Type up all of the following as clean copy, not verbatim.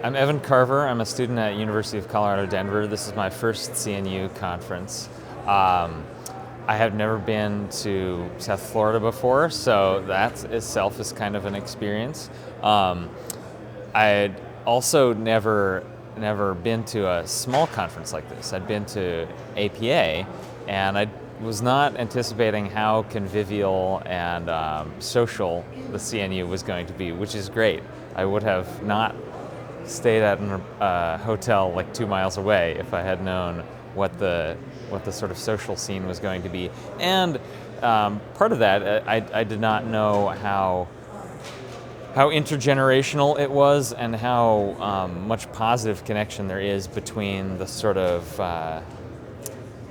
I'm Evan Carver. I'm a student at University of Colorado, Denver. This is my first CNU conference. I have never been to South Florida before, so that itself is kind of an experience. I'd also never been to a small conference like this. I'd been to APA, and I was not anticipating how convivial and social the CNU was going to be, which is great. I would have not stayed at a hotel like 2 miles away if I had known what the sort of social scene was going to be. And part of that, I did not know how intergenerational it was, and how much positive connection there is between the sort of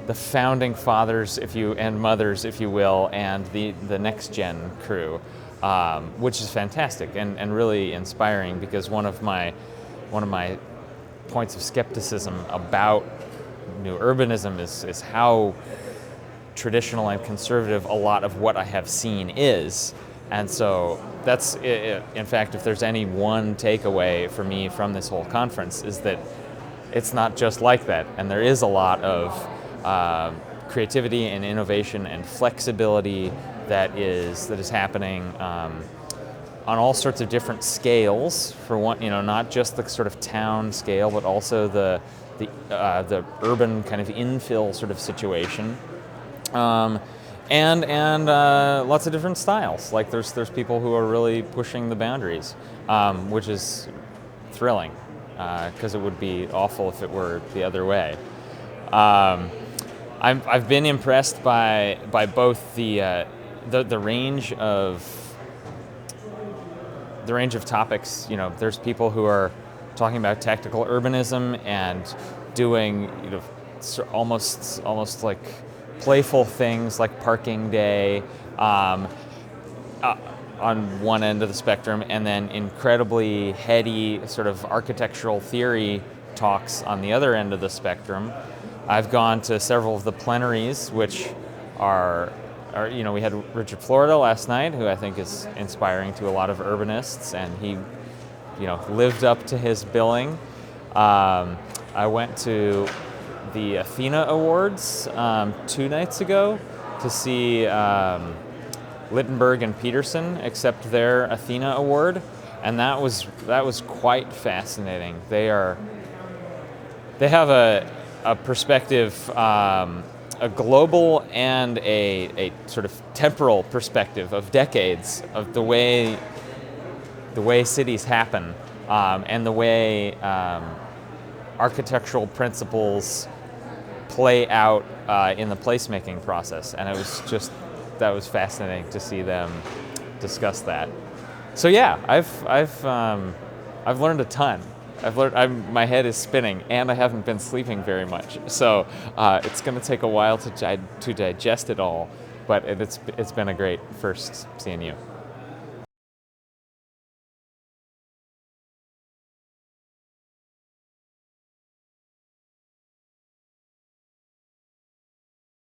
the founding fathers, and mothers, if you will, and the next gen crew, which is fantastic and really inspiring, because one of my points of skepticism about new urbanism is how traditional and conservative a lot of what I have seen is. And so that's, in fact, if there's any one takeaway for me from this whole conference, is that it's not just like that. And there is a lot of creativity and innovation and flexibility that is happening on all sorts of different scales. For one, not just the sort of town scale, but also the urban kind of infill sort of situation. And lots of different styles. Like there's people who are really pushing the boundaries, which is thrilling, because it would be awful if it were the other way. I've been impressed by both the range of topics. There's people who are talking about tactical urbanism and doing almost like playful things like parking day on one end of the spectrum, and then incredibly heady sort of architectural theory talks on the other end of the spectrum. I've gone to several of the plenaries, which are we had Richard Florida last night, who I think is inspiring to a lot of urbanists, and he lived up to his billing. I went to the Athena Awards 2 nights ago to see Littenberg and Peterson accept their Athena Award, and that was quite fascinating. They have a perspective, a global and a sort of temporal perspective of decades of the way cities happen, and the way architectural principles play out in the placemaking process. And that was fascinating to see them discuss that. So yeah, I've learned a ton. My head is spinning, and I haven't been sleeping very much. So it's going to take a while to digest it all, but it's been a great first CNU.